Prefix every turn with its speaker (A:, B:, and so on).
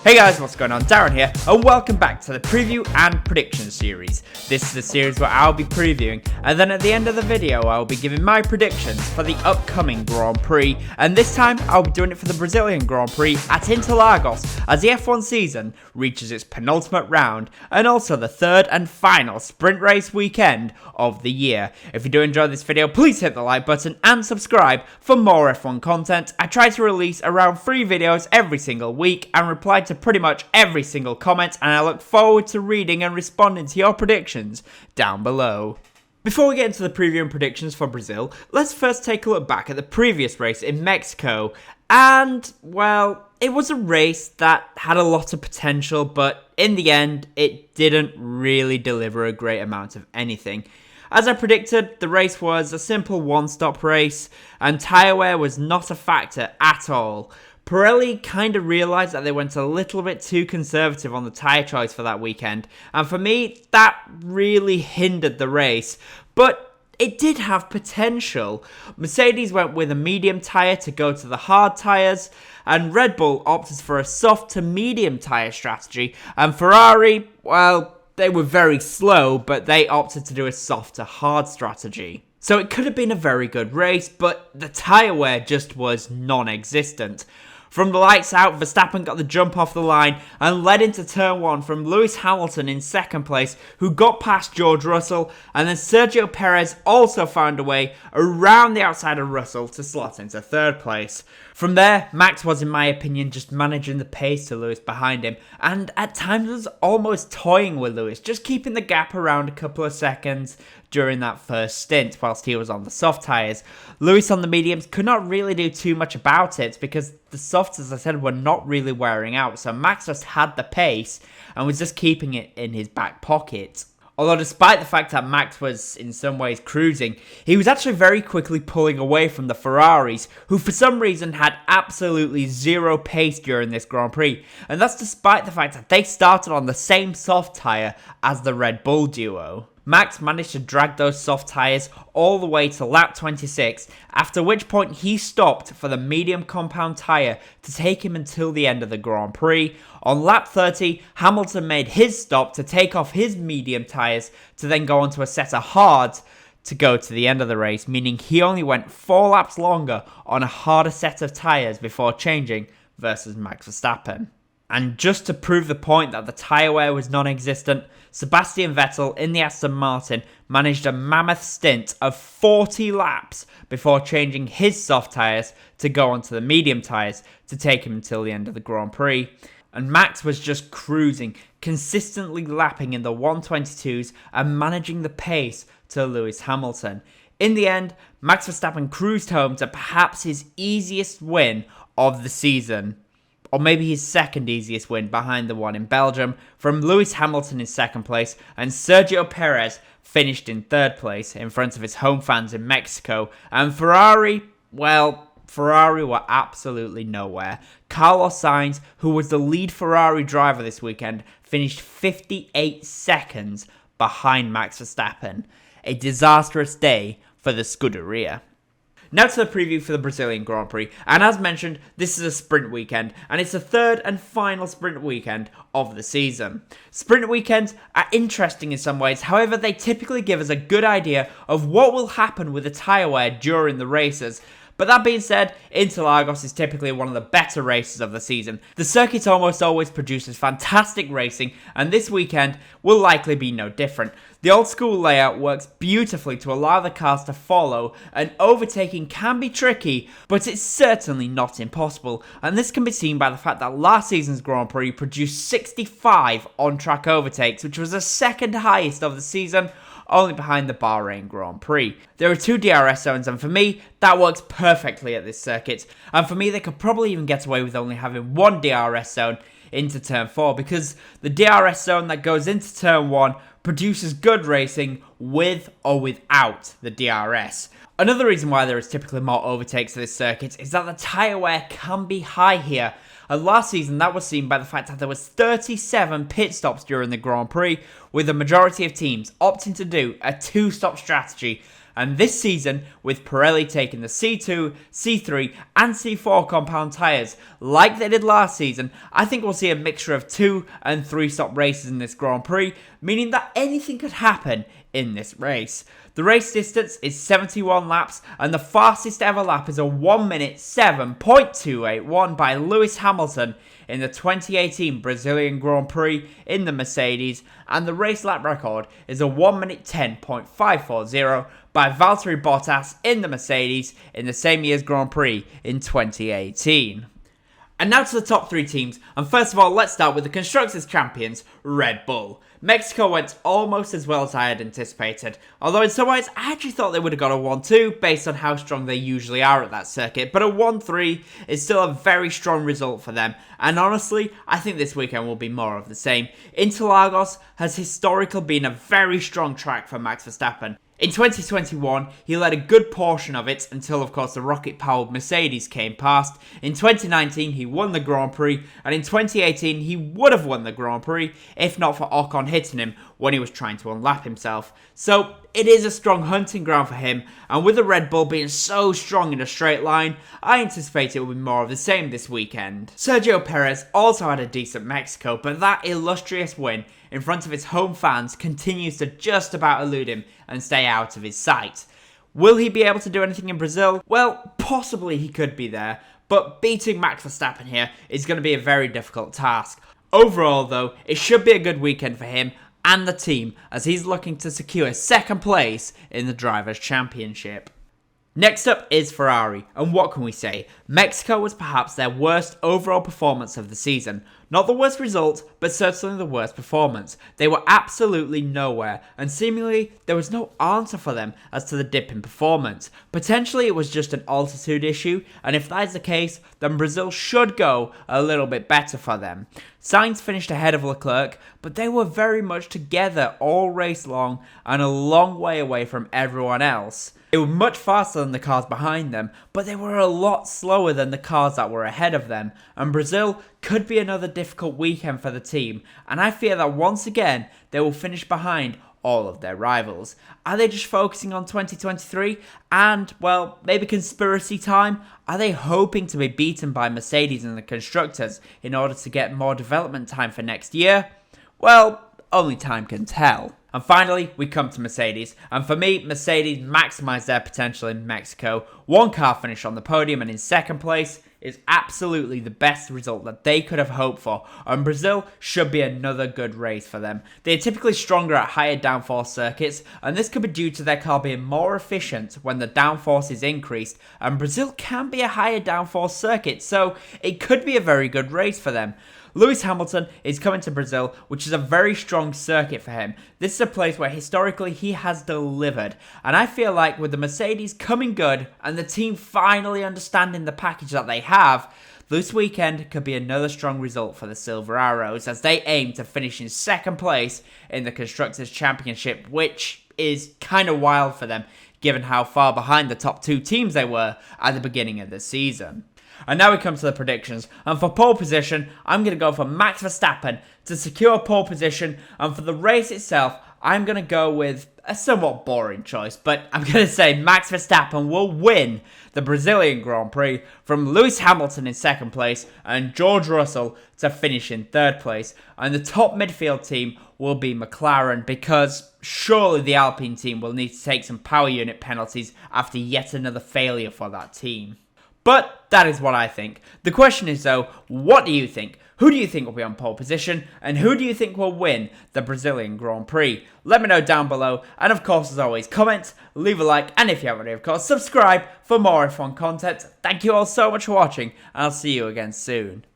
A: Hey guys, what's going on? Darren here, and welcome back to the preview and prediction series. This is a series where I'll be previewing, and then at the end of the video, I'll be giving my predictions for the upcoming Grand Prix, and this time, I'll be doing it for the Brazilian Grand Prix at Interlagos, as the F1 season reaches its penultimate round, and also the third and final sprint race weekend of the year. If you do enjoy this video, please hit the like button and subscribe for more F1 content. I try to release around 3 videos every single week, and reply to pretty much every single comment, and I look forward to reading and responding to your predictions down below. Before we get into the preview and predictions for Brazil, let's first take a look back at the previous race in Mexico, and, well, it was a race that had a lot of potential, but in the end, it didn't really deliver a great amount of anything. As I predicted, the race was a simple one-stop race, and tyre wear was not a factor at all. Pirelli kind of realised that they went a little bit too conservative on the tyre choice for that weekend, and for me, that really hindered the race, but it did have potential. Mercedes went with a medium tyre to go to the hard tyres, and Red Bull opted for a soft to medium tyre strategy, and Ferrari, well, they were very slow, but they opted to do a soft to hard strategy. So it could have been a very good race, but the tyre wear just was non-existent. From the lights out, Verstappen got the jump off the line and led into turn 1 from Lewis Hamilton in second place, who got past George Russell, and then Sergio Perez also found a way around the outside of Russell to slot into third place. From there, Max was, in my opinion, just managing the pace to Lewis behind him, and at times was almost toying with Lewis, just keeping the gap around a couple of seconds during that first stint whilst he was on the soft tyres. Lewis on the mediums could not really do too much about it because the softs, as I said, were not really wearing out, so Max just had the pace and was just keeping it in his back pocket. Although despite the fact that Max was in some ways cruising, he was actually very quickly pulling away from the Ferraris, who for some reason had absolutely zero pace during this Grand Prix, and that's despite the fact that they started on the same soft tyre as the Red Bull duo. Max managed to drag those soft tyres all the way to lap 26, after which point he stopped for the medium compound tyre to take him until the end of the Grand Prix. On lap 30, Hamilton made his stop to take off his medium tyres to then go onto a set of hards to go to the end of the race, meaning he only went 4 laps longer on a harder set of tyres before changing versus Max Verstappen. And just to prove the point that the tyre wear was non-existent, Sebastian Vettel in the Aston Martin managed a mammoth stint of 40 laps before changing his soft tyres to go onto the medium tyres to take him until the end of the Grand Prix. And Max was just cruising, consistently lapping in the 122s and managing the pace to Lewis Hamilton. In the end, Max Verstappen cruised home to perhaps his easiest win of the season, or maybe his second easiest win behind the one in Belgium, from Lewis Hamilton in second place, and Sergio Perez finished in third place in front of his home fans in Mexico. And Ferrari, well, Ferrari were absolutely nowhere. Carlos Sainz, who was the lead Ferrari driver this weekend, finished 58 seconds behind Max Verstappen. A disastrous day for the Scuderia. Now to the preview for the Brazilian Grand Prix, and as mentioned, this is a sprint weekend, and it's the third and final sprint weekend of the season. Sprint weekends are interesting in some ways, however they typically give us a good idea of what will happen with the tyre wear during the races. But that being said, Interlagos is typically one of the better races of the season. The circuit almost always produces fantastic racing, and this weekend will likely be no different. The old school layout works beautifully to allow the cars to follow, and overtaking can be tricky, but it's certainly not impossible. And this can be seen by the fact that last season's Grand Prix produced 65 on-track overtakes, which was the second highest of the season, only behind the Bahrain Grand Prix. There are 2 DRS zones, and for me, that works perfectly at this circuit. And for me, they could probably even get away with only having 1 DRS zone into turn 4, because the DRS zone that goes into turn 1 produces good racing with or without the DRS. Another reason why there is typically more overtakes to this circuit is that the tyre wear can be high here. And last season that was seen by the fact that there was 37 pit stops during the Grand Prix, with the majority of teams opting to do a 2-stop strategy, And this season, with Pirelli taking the C2, C3 and C4 compound tyres like they did last season, I think we'll see a mixture of 2 and 3 stop races in this Grand Prix, meaning that anything could happen in this race. The race distance is 71 laps, and the fastest ever lap is a 1 minute 7.281 by Lewis Hamilton in the 2018 Brazilian Grand Prix in the Mercedes, and the race lap record is a 1 minute 10.540 by Valtteri Bottas in the Mercedes in the same year's Grand Prix in 2018. And now to the top 3 teams, and first of all, let's start with the Constructors' Champions, Red Bull. Mexico went almost as well as I had anticipated, although in some ways I actually thought they would have got a 1-2 based on how strong they usually are at that circuit, but a 1-3 is still a very strong result for them, and honestly, I think this weekend will be more of the same. Interlagos has historically been a very strong track for Max Verstappen. In 2021, he led a good portion of it until, of course, the rocket-powered Mercedes came past. In 2019, he won the Grand Prix, and in 2018, he would have won the Grand Prix if not for Ocon hitting him when he was trying to unlap himself. So, it is a strong hunting ground for him, and with the Red Bull being so strong in a straight line, I anticipate it will be more of the same this weekend. Sergio Perez also had a decent Mexico, but that illustrious win in front of his home fans continues to just about elude him and stay out of his sight. Will he be able to do anything in Brazil? Well, possibly he could be there, but beating Max Verstappen here is going to be a very difficult task. Overall though, it should be a good weekend for him and the team as he's looking to secure second place in the Drivers' Championship. Next up is Ferrari, and what can we say? Mexico was perhaps their worst overall performance of the season. Not the worst result, but certainly the worst performance. They were absolutely nowhere, and seemingly there was no answer for them as to the dip in performance. Potentially it was just an altitude issue, and if that is the case, then Brazil should go a little bit better for them. Sainz finished ahead of Leclerc, but they were very much together all race long and a long way away from everyone else. They were much faster than the cars behind them, but they were a lot slower than the cars that were ahead of them, and Brazil could be another difficult weekend for the team, and I fear that once again they will finish behind all of their rivals. Are they just focusing on 2023 and, well, maybe conspiracy time? Are they hoping to be beaten by Mercedes and the Constructors in order to get more development time for next year? Well, only time can tell. And finally, we come to Mercedes, and for me, Mercedes maximised their potential in Mexico. One car finished on the podium and in second place is absolutely the best result that they could have hoped for, and Brazil should be another good race for them. They are typically stronger at higher downforce circuits, and this could be due to their car being more efficient when the downforce is increased, and Brazil can be a higher downforce circuit, so it could be a very good race for them. Lewis Hamilton is coming to Brazil, which is a very strong circuit for him. This is a place where historically he has delivered, and I feel like with the Mercedes coming good and the team finally understanding the package that they have, this weekend could be another strong result for the Silver Arrows as they aim to finish in second place in the Constructors' Championship, which is kind of wild for them given how far behind the top 2 teams they were at the beginning of the season. And now we come to the predictions, and for pole position, I'm going to go for Max Verstappen to secure pole position, and for the race itself, I'm going to go with a somewhat boring choice, but I'm going to say Max Verstappen will win the Brazilian Grand Prix from Lewis Hamilton in second place and George Russell to finish in third place, and the top midfield team will be McLaren because surely the Alpine team will need to take some power unit penalties after yet another failure for that team. But that is what I think. The question is though, what do you think? Who do you think will be on pole position? And who do you think will win the Brazilian Grand Prix? Let me know down below. And of course, as always, comment, leave a like, and if you haven't already, of course, subscribe for more F1 content. Thank you all so much for watching, and I'll see you again soon.